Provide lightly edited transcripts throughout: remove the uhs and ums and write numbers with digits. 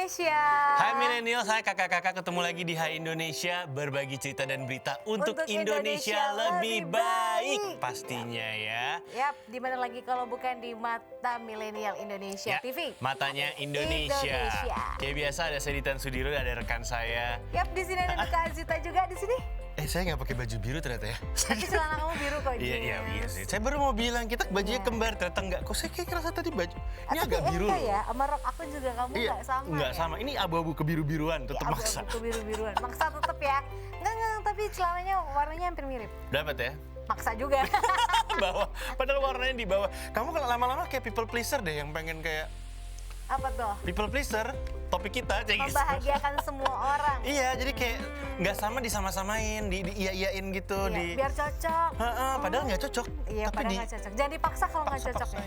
Indonesia. Hai milenial, saya kakak-kakak ketemu lagi di Hai Indonesia, berbagi cerita dan berita untuk Indonesia lebih baik pastinya ya. Yap, di mana lagi kalau bukan di Mata Milenial Indonesia TV. Matanya Indonesia. Kayak biasa ada saya Ditan Sudiro, ada rekan saya. Yap, di sini ada Kak Azita juga di sini. Saya nggak pakai baju biru ternyata ya. Tapi celana kamu biru kok. Iya sih. Saya baru mau bilang kita bajunya kembar, ternyata enggak. Kok saya kayak ngerasa tadi baju ini agak biru. Iya ya, sama rok aku juga kamu nggak sama. Nggak ya? sama. Ini abu-abu kebiru-biruan, tetap maksa. Abu-abu kebiru-biruan, maksa tetap ya. Enggak, tapi celananya warnanya hampir mirip. Dapat ya? Maksa juga. Bawah, padahal warnanya di bawah. Kamu kalau lama-lama kayak people pleaser deh, yang pengen kayak Apa tuh? people pleaser, topik kita Cengis. Membahagiakan semua orang. Iya, jadi kayak nggak sama disama-samain, iya-iyain gitu. Iya, biar cocok. Padahal nggak cocok. Iya, padahal nggak cocok. Jangan dipaksa kalau nggak cocok ya.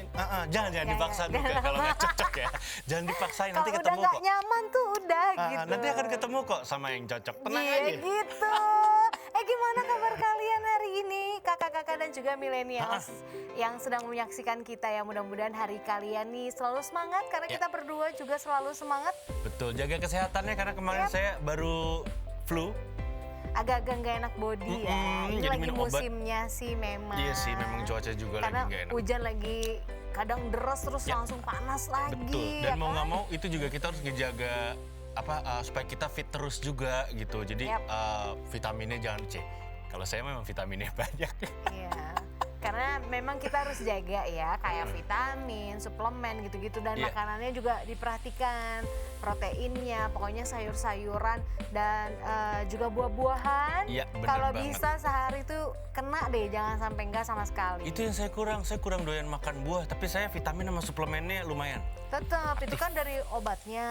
Jangan dipaksa juga kalau nggak cocok ya. Jangan dipaksain, nanti ketemu kok. Kalau udah nggak nyaman tuh udah gitu. Nanti akan ketemu kok sama yang cocok, tenang aja. Gitu. Gimana kabar kalian hari ini, kakak-kakak dan juga milenials yang sedang menyaksikan kita ya. Mudah-mudahan hari kalian nih selalu semangat karena kita berdua juga selalu semangat. Betul, jaga kesehatannya karena kemarin saya baru flu. Agak-agak nggak enak body ya. Ini jadi lagi minum obat. musimnya sih memang. Iya sih, memang cuaca juga karena lagi nggak enak. hujan lagi kadang deras terus langsung panas lagi. Betul, dan mau nggak mau itu juga kita harus ngejaga supaya kita fit terus juga gitu. Jadi vitaminnya jangan C. Kalau saya memang vitaminnya banyak. Iya, karena memang kita harus jaga ya, kayak vitamin, suplemen gitu-gitu. Dan makanannya juga diperhatikan, proteinnya, pokoknya sayur-sayuran dan juga buah-buahan. Iya, benar kalau banget. bisa sehari itu kena deh, jangan sampai enggak sama sekali. Itu yang saya kurang doyan makan buah, tapi saya vitamin sama suplemennya lumayan. Tetap, itu kan dari obatnya,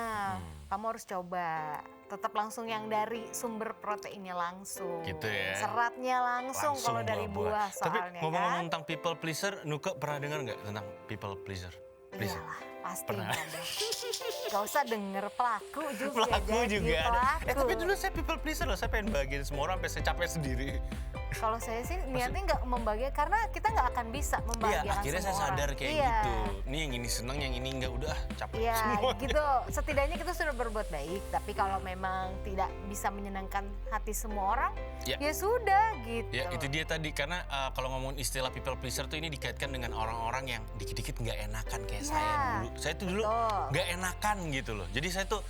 kamu harus coba. Tetap langsung yang dari sumber proteinnya langsung. Gitu ya. Seratnya langsung kalau dari buah soalnya. Tapi ngomong-ngomong tentang people pleaser, Nuka pernah dengar nggak tentang people pleaser? Iyalah, pasti ada. Gak usah denger pelaku juga. Pelaku juga ada. Pelaku. Tapi dulu saya people pleaser loh, saya pengen bahagiain semua orang sampai saya capek sendiri. Kalau saya sih niatnya nggak membahagiakan karena kita nggak akan bisa membahagiakan Iya, akhirnya semua saya sadar orang. kayak gitu. Ini yang ini seneng, yang ini enggak, udah capek Iya, semua. gitu. Setidaknya kita sudah berbuat baik. Tapi kalau memang tidak bisa menyenangkan hati semua orang, ya sudah gitu. Ya itu dia tadi, karena kalau ngomongin istilah people pleaser tuh ini dikaitkan dengan orang-orang yang dikit-dikit nggak enakan kayak saya dulu. Saya tuh dulu nggak enakan gitu loh. Jadi saya tuh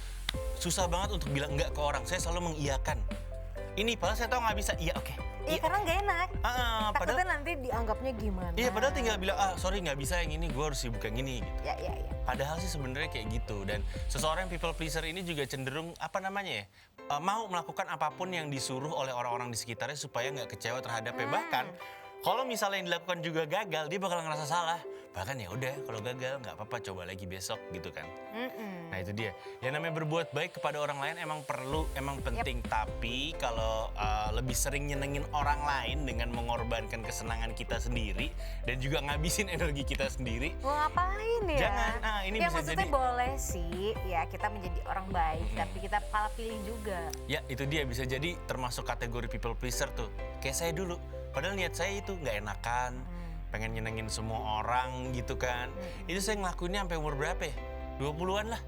susah banget untuk bilang enggak ke orang. Saya selalu mengiyakan. Ini padahal saya tahu nggak bisa. Iya, oke. Iya, karena nggak enak. Takutnya Padahal nanti dianggapnya gimana. Iya, padahal tinggal bilang, sorry nggak bisa yang ini, gue harus sibuk yang ini gitu. Iya. Padahal sih sebenarnya kayak gitu. Dan seseorang people pleaser ini juga cenderung, mau melakukan apapun yang disuruh oleh orang-orang di sekitarnya supaya nggak kecewa terhadapnya. Bahkan kalau misalnya yang dilakukan juga gagal, dia bakal ngerasa salah. Bahkan ya udah, kalau gagal nggak apa-apa, coba lagi besok gitu kan. Nah itu dia. Yang namanya berbuat baik kepada orang lain emang perlu, emang penting. Tapi kalau lebih sering nyenengin orang lain dengan mengorbankan kesenangan kita sendiri dan juga ngabisin energi kita sendiri. Mau ngapain ya? Jangan. Ini ya bisa maksudnya jadi. boleh sih, ya kita menjadi orang baik, tapi kita malah pilih juga. Ya itu dia, bisa jadi termasuk kategori people pleaser tuh. Kayak saya dulu. Padahal niat saya itu nggak enakan, pengen nyenengin semua orang gitu kan. Itu saya ngelakuinnya sampai umur berapa ya? 20-an lah.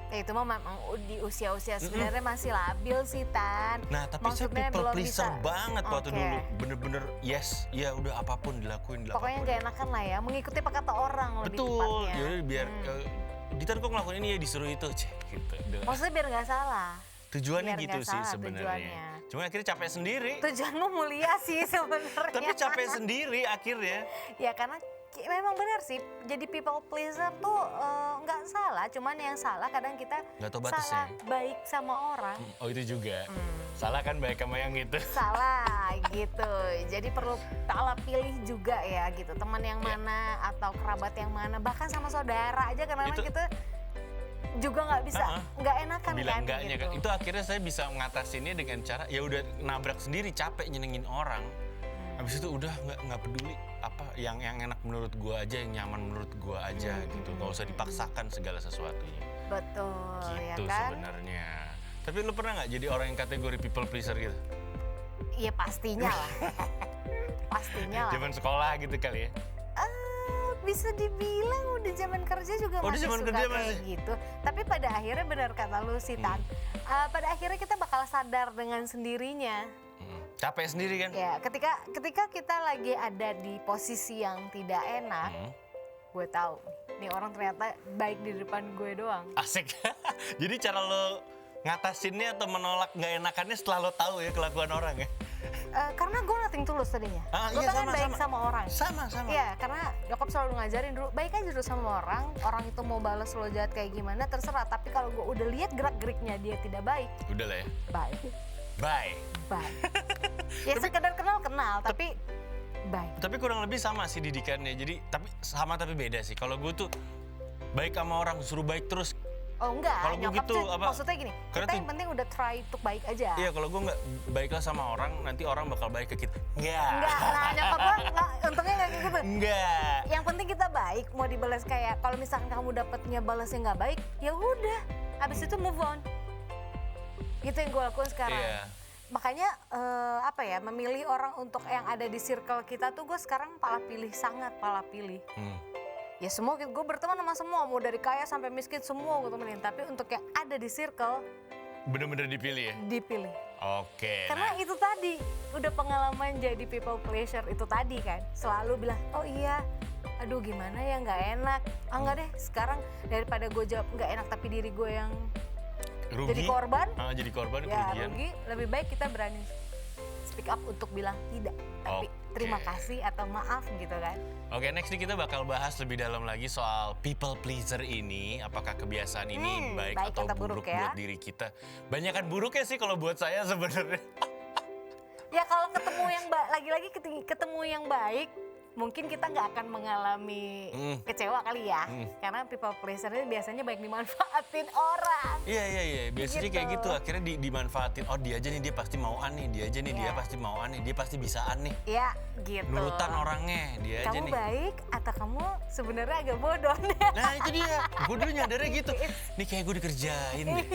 Ya itu memang di usia-usia sebenarnya masih labil sih, Tan. Nah tapi Maksudnya saya people belum pleaser bisa. banget waktu Oke. dulu. Bener-bener yes, ya udah apapun dilakuin. Pokoknya nggak enakan lah ya, mengikuti apa kata orang lebih Betul, tepatnya. yaudah biar Ditan kok ngelakuin ini ya disuruh itu, gitu. Maksudnya biar nggak salah. Tujuannya biar gitu nggak sih salah sebenarnya. tujuannya. Cuma akhirnya capek sendiri. Tujuanmu mulia sih sebenarnya. Tapi capek sendiri akhirnya. Ya karena memang benar sih, jadi people pleaser tuh nggak salah, cuman yang salah kadang kita Nggak tahu batasnya. salah baik sama orang. Oh itu juga. Salah kan baik sama yang itu. Salah gitu, jadi perlu pilih juga ya gitu, teman yang mana atau kerabat yang mana, bahkan sama saudara aja karena Itu- kita juga nggak bisa, nggak enakan Bilang kan enggaknya gitu. kan. Itu akhirnya saya bisa ngatasinnya dengan cara ya udah nabrak sendiri, capek nyenengin orang. Habis itu udah nggak peduli apa yang enak menurut gua aja, yang nyaman menurut gua aja gitu. Nggak usah dipaksakan segala sesuatunya. Betul, Gitu ya kan? sebenarnya. Tapi lu pernah nggak jadi orang yang kategori people pleaser gitu? Iya pastinya lah. Pastinya lah. Zaman sekolah gitu kali ya? bisa dibilang udah zaman kerja juga Oh, di masih zaman suka kerja kayak masih? gitu. Tapi pada akhirnya benar kata lu sih Tan, pada akhirnya kita bakal sadar dengan sendirinya. Capek sendiri kan? Ya, ketika kita lagi ada di posisi yang tidak enak, gue tahu nih orang ternyata baik di depan gue doang. Asik. Jadi cara lo ngatasinnya atau menolak nggak enakannya setelah lo tahu ya kelakuan orang ya? Karena gue nothing tulus tadinya. Gue Iya, pengen baik sama orang. Sama. Iya, karena nyokap selalu ngajarin dulu, baik aja dulu sama orang itu mau balas lo jahat kayak gimana terserah. Tapi kalau gue udah lihat gerak-geriknya dia tidak baik, Udah lah ya. bye. Bye. Ya sekedar kenal, tapi bye. Tapi kurang lebih sama sih didikannya. Jadi tapi beda sih. Kalau gue tuh baik sama orang, suruh baik terus. Oh enggak, Kalau gue nyokap gitu, tuh apa? maksudnya gini, Karena kita tuh- yang penting udah try untuk baik aja. Iya, kalau gue nggak baiklah sama orang, nanti orang bakal baik ke kita. Enggak. Nah nyokap gue untungnya nggak kayak gitu. Enggak. Yang penting kita baik, mau dibalas kayak kalau misalkan kamu dapetnya balasnya nggak baik, ya udah, habis itu move on. Itu yang gue lakuin sekarang. Iya. Makanya memilih orang untuk yang ada di circle kita tuh gue sekarang sangat pala pilih. Ya semua gue berteman sama semua, mau dari kaya sampai miskin semua gue temenin. Tapi untuk yang ada di circle Bener-bener dipilih ya? dipilih. Oke. Karena itu tadi udah pengalaman jadi people pleasure itu tadi kan, selalu bilang oh iya, aduh gimana ya nggak enak, enggak deh sekarang daripada gue jawab nggak enak tapi diri gue yang Rugi. jadi korban, Jadi korban ya kerugian. rugi, lebih baik kita berani speak up untuk bilang tidak, tapi Oke. terima kasih atau maaf gitu kan. Oke, next nih kita bakal bahas lebih dalam lagi soal people pleaser ini. Apakah kebiasaan ini baik atau buruk ya? buat diri kita? Banyakan buruknya sih kalau buat saya sebenarnya. Ya kalau ketemu yang lagi-lagi ketemu yang baik, mungkin kita nggak akan mengalami kecewa kali ya. Karena people pleaser ini biasanya baik dimanfaatin orang. Iya. Biasanya Gitu. kayak gitu. Akhirnya dimanfaatin. Oh dia aja nih, dia pasti mau nih. Dia aja nih, dia Iya. pasti mau nih. Dia pasti bisaan nih. Ya gitu. Nurutan orangnya. Dia aja Kamu nih. baik atau kamu sebenarnya agak bodoh? Nah itu dia. Gue dulu nyadarnya gitu. Nih kayak gue dikerjain deh.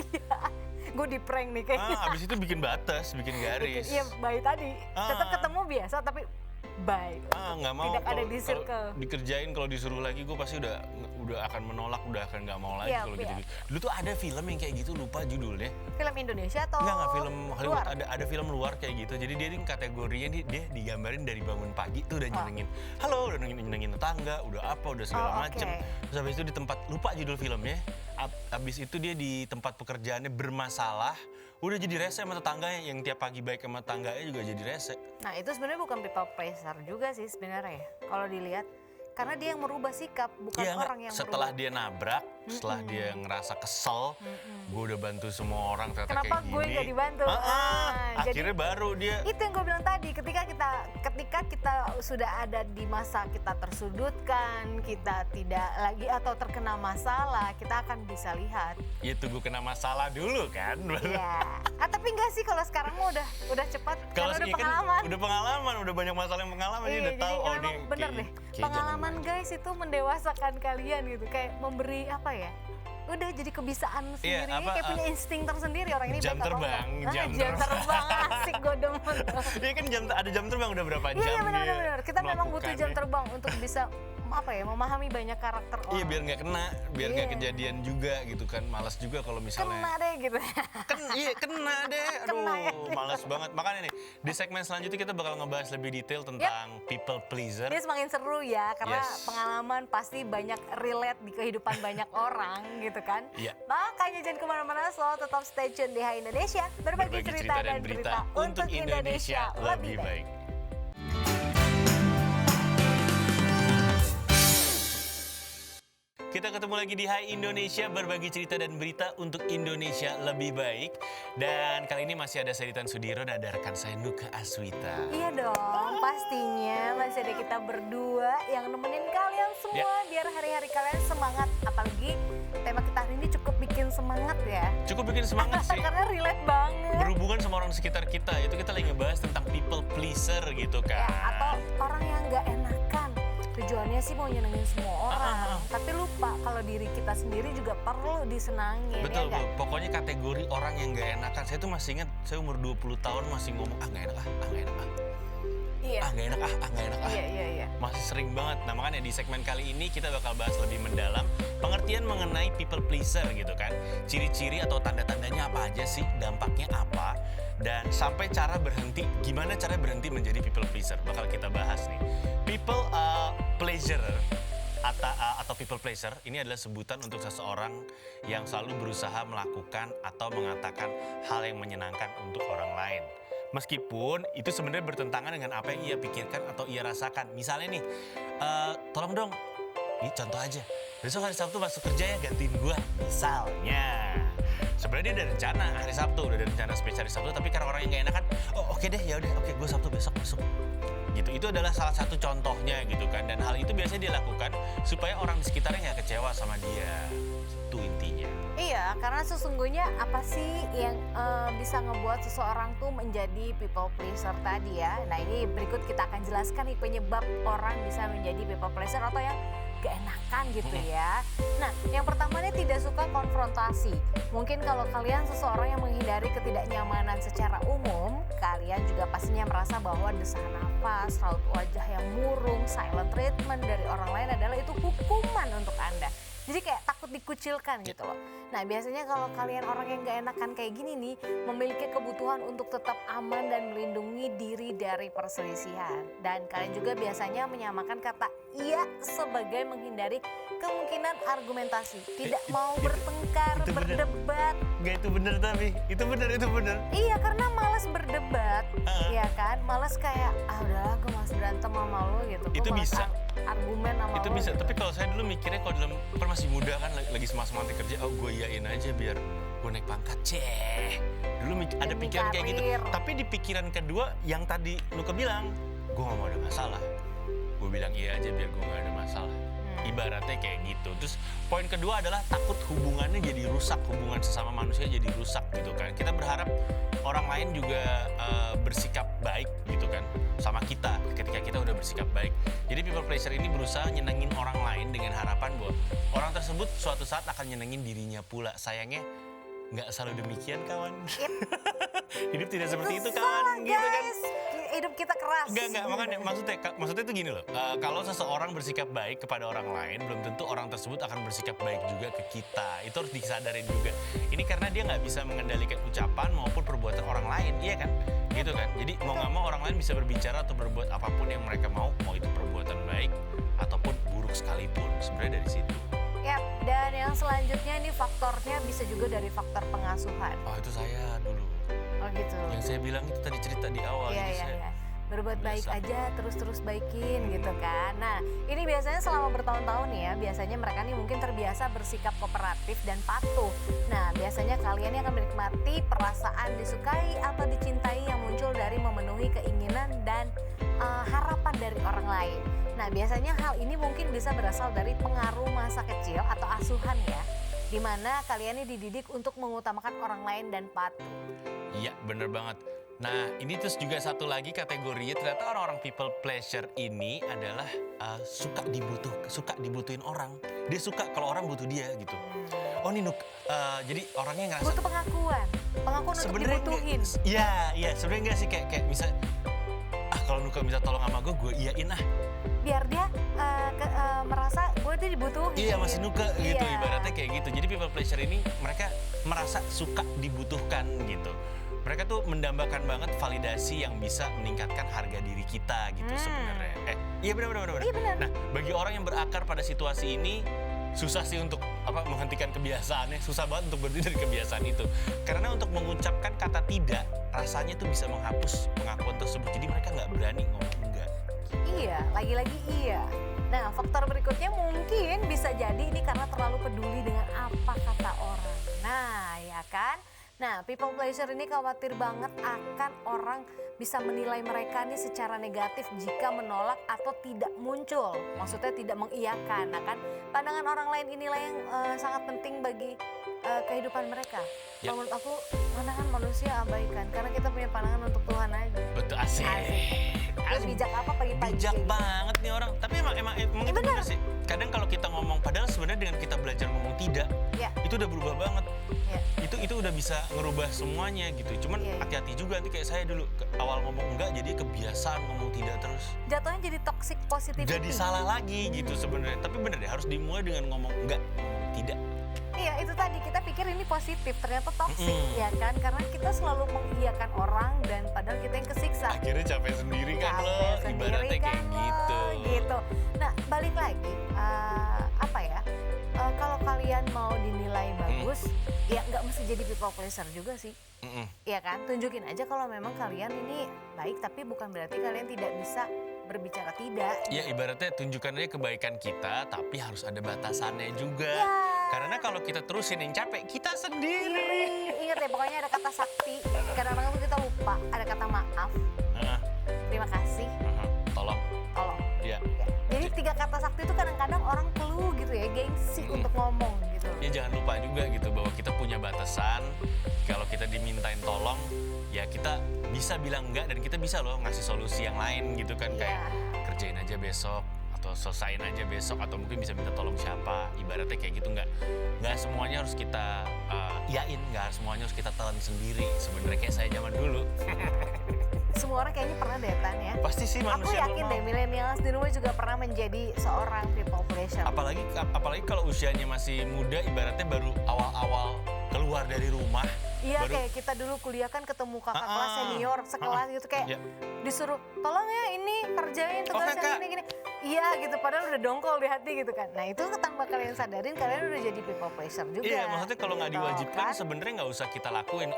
Gue di prank nih kayaknya. Abis itu bikin batas, bikin garis. Iya baik tadi. Tetap ketemu biasa tapi baik. Nggak mau. Tidak ada Kalau- di circle. kalau dikerjain, kalau disuruh lagi gue pasti udah akan menolak, udah akan nggak mau lagi Iya, kalau iya. gitu. Dulu tuh ada film yang kayak gitu, lupa judulnya. Film Indonesia atau Enggak film Hollywood, luar? ada film luar kayak gitu. Jadi dia kategorinya dia digambarin dari bangun pagi tuh udah nyenengin. Halo, udah nyenengin tetangga, udah apa, udah segala Oh, macem. oke. Terus habis itu di tempat, lupa judul filmnya. Habis itu dia di tempat pekerjaannya bermasalah. Udah jadi rese sama tetangganya, yang tiap pagi baik sama tetangganya juga jadi rese. Nah itu sebenarnya bukan people pleaser juga sih sebenarnya ya. Kalau dilihat karena dia yang merubah sikap bukan Iya nggak? orang yang Setelah merubah. dia nabrak, setelah dia ngerasa kesel, gue udah bantu semua orang ternyata Kenapa kayak gue gini. nggak dibantu? Akhirnya baru dia. Itu yang gue bilang tadi, ketika kita sudah ada di masa kita tersudutkan, kita tidak lagi atau terkena masalah, kita akan bisa lihat. Ya tunggu kena masalah dulu kan. Iya. Tapi enggak sih kalau sekarang mah udah cepat Kalau karena udah iya kan pengalaman. udah pengalaman, udah banyak masalah yang pengalaman, dia Iya, udah tahu jadi oh memang nih bener deh. Pengalaman guys itu mendewasakan kalian gitu, kayak memberi apa ya? Udah jadi kebiasaan Iya, sendiri, apa, kayak punya insting tersendiri orang ini jam baik atau terbang, enggak. jam Jam terbang asik gue demen. Iya kan ada jam terbang udah berapa jam Iya benar dia benar. Kita memang butuh jam melakukannya. terbang untuk bisa memahami banyak karakter orang. Iya biar nggak kena, biar nggak Iya. kejadian juga gitu kan. Malas juga kalau kena misalnya deh gitu. Iya kena deh. Aduh, Kena ya. malas banget. Makanya nih, di segmen selanjutnya kita bakal ngebahas lebih detail tentang people pleaser. Dia semakin seru ya karena Yes. pengalaman pasti banyak relate di kehidupan banyak orang gitu kan. Iya. Makanya jangan kemana-mana, selalu tetap stay tune di Hai Indonesia. Berbagi cerita dan berita untuk Indonesia lebih baik. Kita ketemu lagi di Hai Indonesia, berbagi cerita dan berita untuk Indonesia lebih baik. Dan kali ini masih ada saya Ditan Sudiro dan ada rekan saya Nuka Aswita. Iya dong, pastinya masih ada kita berdua yang nemenin kalian semua biar hari-hari kalian semangat. Apalagi tema kita hari ini cukup bikin semangat ya. Cukup bikin semangat sih. Karena relate banget. Berhubungan sama orang sekitar kita, itu kita lagi ngebahas tentang people pleaser gitu Ya, kan. atau orang yang nggak enakan. Tujuannya sih mau nyenengin semua orang, tapi lupa kalau diri kita sendiri juga perlu disenangin. Betul, ya nggak? Bu. Pokoknya kategori orang yang gak enakan. Saya tuh masih ingat, saya umur 20 tahun masih ngomong, nggak enak ah. Iya. Nggak enak nggak enak Iya. masih sering banget. Nah makanya di segmen kali ini kita bakal bahas lebih mendalam pengertian mengenai people pleaser gitu kan. Ciri-ciri atau tanda-tandanya apa aja sih, dampaknya apa, dan sampai gimana cara berhenti menjadi people pleaser bakal kita bahas nih. People pleasurer atau people pleaser ini adalah sebutan untuk seseorang yang selalu berusaha melakukan atau mengatakan hal yang menyenangkan untuk orang lain. Meskipun itu sebenarnya bertentangan dengan apa yang ia pikirkan atau ia rasakan. Misalnya nih, tolong dong, ini contoh aja, besok hari Sabtu masuk kerja ya, gantiin gua. Misalnya, sebenarnya dia ada rencana hari Sabtu, udah ada rencana spesial hari Sabtu, tapi karena orang yang gak enakan, oke deh, ya udah, oke, gue Sabtu besok masuk. Gitu, itu adalah salah satu contohnya gitu kan, dan hal itu biasanya dia lakukan supaya orang di sekitarnya nggak kecewa sama dia. Itu intinya. Iya, karena sesungguhnya apa sih yang bisa ngebuat seseorang tuh menjadi people pleaser tadi ya. Nah ini berikut kita akan jelaskan nih penyebab orang bisa menjadi people pleaser atau yang gak enakan gitu ya. Nah yang pertama nih tidak suka konfrontasi. Mungkin kalau kalian seseorang yang menghindari ketidaknyamanan secara umum, kalian juga pastinya merasa bahwa desah nafas, raut wajah yang murung, silent treatment dari orang lain adalah itu hukuman untuk Anda. Jadi kayak takut dikucilkan gitu loh. Nah biasanya kalau kalian orang yang gak enakan kayak gini nih, memiliki kebutuhan untuk tetap aman dan melindungi diri dari perselisihan. Dan kalian juga biasanya menyamakan kata iya sebagai menghindari kemungkinan argumentasi. Tidak mau bertengkar, berdebat. Enggak, itu bener tapi, itu bener. Iya karena malas berdebat, ya kan? Malas kayak, udahlah gue masih berantem sama lo gitu. Itu Gua malas bisa. Argumen sama Itu lo. bisa, gitu. tapi kalau saya dulu mikirnya kalau kan masih muda kan, lagi semangat kerja, gue iyain aja biar gue naik pangkat, Dulu ada Demi pikiran kayak gitu. karir. Tapi di pikiran kedua yang tadi Nuka bilang, gue gak mau ada masalah. Gue bilang iya aja biar gue gak ada masalah. Ibaratnya kayak gitu. Terus poin kedua adalah takut hubungannya jadi rusak, hubungan sesama manusia jadi rusak gitu kan. Kita berharap orang lain juga bersikap baik gitu kan sama kita ketika kita udah bersikap baik. Jadi people pleaser ini berusaha nyenengin orang lain dengan harapan bahwa orang tersebut suatu saat akan nyenengin dirinya pula. Sayangnya nggak selalu demikian kawan. Hidup tidak seperti itu kawan, gitu kan. Hidup kita keras. Enggak, makanya maksudnya itu gini loh. Kalau seseorang bersikap baik kepada orang lain, belum tentu orang tersebut akan bersikap baik juga ke kita. Itu harus disadarin juga. Ini karena dia nggak bisa mengendalikan ucapan maupun perbuatan orang lain, iya kan? Gitu kan. Jadi mau nggak mau orang lain bisa berbicara atau berbuat apapun yang mereka mau itu perbuatan baik ataupun buruk sekalipun. Sebenarnya dari situ. Ya, dan yang selanjutnya ini faktornya bisa juga dari faktor pengasuhan. Oh itu saya dulu. Oh gitu. Yang saya bilang itu tadi cerita di awal. Iya. Berbuat baik biasa. aja, terus baikin gitu kan. Nah, ini biasanya selama bertahun-tahun nih ya, biasanya mereka nih mungkin terbiasa bersikap kooperatif dan patuh. Nah, biasanya kalian yang akan menikmati perasaan disukai atau dicintai yang muncul dari memenuhi keinginan dan harapan dari orang lain. Nah, biasanya hal ini mungkin bisa berasal dari pengaruh masa kecil atau asuhan ya, di mana kalian ini dididik untuk mengutamakan orang lain dan patuh. Iya, bener banget. Nah, ini terus juga satu lagi kategorinya, ternyata orang-orang people pleasure ini adalah suka dibutuhin orang. Dia suka kalau orang butuh dia gitu. Oh nih Nuk, jadi orangnya ngerasa Butuh pengakuan untuk sebenarnya dibutuhin. Iya, sebenarnya enggak sih kayak bisa kalau Nuka minta tolong sama gue iyain ah. Biar dia merasa gue tuh dibutuhin. Iya, masih Nuka gitu, Iya. ibaratnya kayak gitu. Jadi people pleasure ini mereka merasa suka dibutuhkan gitu. Mereka tuh mendambakan banget validasi yang bisa meningkatkan harga diri kita gitu sebenarnya. Iya benar. Iya benar. Nah, bagi orang yang berakar pada situasi ini susah sih untuk menghentikan kebiasaannya, susah banget untuk berhenti dari kebiasaan itu. Karena untuk mengucapkan kata tidak, rasanya tuh bisa menghapus pengakuan tersebut. Jadi mereka nggak berani ngomong enggak. Iya, lagi-lagi iya. Nah, faktor berikutnya mungkin bisa jadi ini karena terlalu peduli dengan apa kata orang. Nah, ya kan? Nah, people pleasure ini khawatir banget akan orang bisa menilai mereka nih secara negatif jika menolak atau tidak muncul. Maksudnya tidak mengiyakan. Nah kan, pandangan orang lain inilah yang sangat penting bagi kehidupan mereka. Ya. Kalau menurut aku, pandangan manusia abaikan. Karena kita punya pandangan untuk Tuhan aja. Betul, asik. Terus bijak apa pagi-pagi? Bijak banget nih orang. Tapi emang itu bener sih. Kadang kalau kita ngomong, padahal sebenarnya dengan kita belajar ngomong tidak, Ya. itu udah berubah banget. Ya. Itu udah bisa ngerubah semuanya gitu. Cuman Iya. hati-hati juga nanti kayak saya dulu. awal ngomong enggak jadi kebiasaan ngomong tidak terus. Jatuhnya jadi toxic positivity. Jadi salah lagi gitu sebenarnya. Tapi bener deh, harus dimulai dengan ngomong enggak, ngomong tidak. Iya, itu tadi kita pikir ini positif, ternyata toxic ya kan, karena kita selalu mengiyakan orang dan padahal kita yang kesiksa. Akhirnya capek sendiri kan lo, Capek sendiri ibaratnya kan kayak lo, gitu. gitu. Nah, balik lagi, apa ya? Kalau kalian mau dinilai bagus, ya nggak mesti jadi people pleaser juga sih. Iya kan, tunjukin aja kalau memang kalian ini baik, tapi bukan berarti kalian tidak bisa berbicara tidak. Ya ibaratnya tunjukkan aja kebaikan kita, tapi harus ada batasannya juga. Ya. Karena kalau kita terusin yang capek, kita sendiri. Ingat ya, pokoknya ada kata sakti. Kadang-kadang tuh kita lupa, ada kata maaf, terima kasih, Tolong. tolong. Ya. Ya. Jadi 3 kata sakti itu kadang-kadang orang keluh gitu ya, gengsi untuk ngomong gitu. Ya jangan lupa juga gitu bahwa kita punya batasan. Kalau kita dimintain tolong, ya kita bisa bilang enggak dan kita bisa loh ngasih solusi yang lain gitu kan. Iya. Kayak kerjain aja besok atau selesain aja besok atau mungkin bisa minta tolong siapa. Ibaratnya kayak gitu, nggak semuanya harus kita iyain, nggak semuanya harus kita telan sendiri. Sebenarnya kayak saya zaman dulu. Semua orang kayaknya pernah deh Tan ya. Pasti sih Aku manusia yakin normal. deh millennials di rumah juga pernah menjadi seorang people pleaser. Apalagi kalau usianya masih muda, ibaratnya baru awal-awal keluar dari rumah. Iya, baru- kayak kita dulu kuliah kan ketemu kakak kelas Ah, senior sekelas gitu, kayak Iya. disuruh tolong ya ini kerjain tugas Kakak. yang gini. Iya gitu, padahal udah dongkol di hati gitu kan. Nah itu tanpa kalian sadarin kalian udah jadi people pleaser juga. Iya, maksudnya kalau nggak gitu, diwajibkan kan? sebenarnya nggak usah kita lakuin.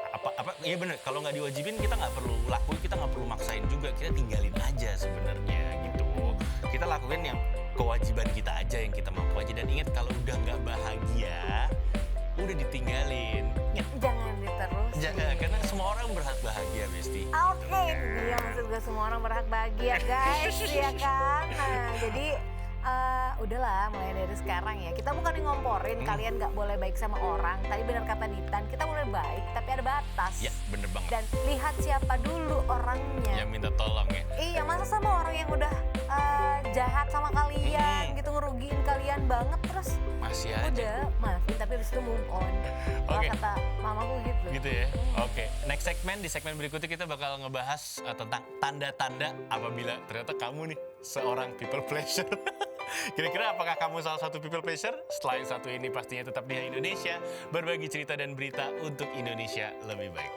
Iya bener. Kalau nggak diwajibin kita nggak perlu lakuin, kita nggak perlu maksain juga. Kita tinggalin aja sebenarnya gitu. Kita lakuin yang kewajiban kita aja, yang kita mampu aja. Dan ingat kalau udah nggak bahagia, udah ditinggalin. Jangan diterusin. Karena semua orang berhak bahagia, Besti. Oke, itu dia maksud gue, semua orang berhak bahagia guys, ya kan? Nah, jadi udahlah mulai dari sekarang ya. Kita bukan ngomporin kalian nggak boleh baik sama orang. Tadi benar kata Ditan, kita boleh baik tapi ada batas. Ya, bener banget. Dan lihat siapa dulu orangnya. Yang minta tolong ya. Iya, masa sama orang yang udah jahat sama kalian gitu, ngerugiin kalian banget terus Masih aja. udah maafin tapi habis itu move on. Kalau Oke. kata mamaku gitu. Gitu ya. Oke, next segmen, di segmen berikutnya kita bakal ngebahas tentang tanda-tanda apabila ternyata kamu nih seorang people pleaser. Kira-kira apakah kamu salah satu people pleaser? Setelah yang satu ini pastinya tetap di Indonesia, berbagi cerita dan berita untuk Indonesia lebih baik.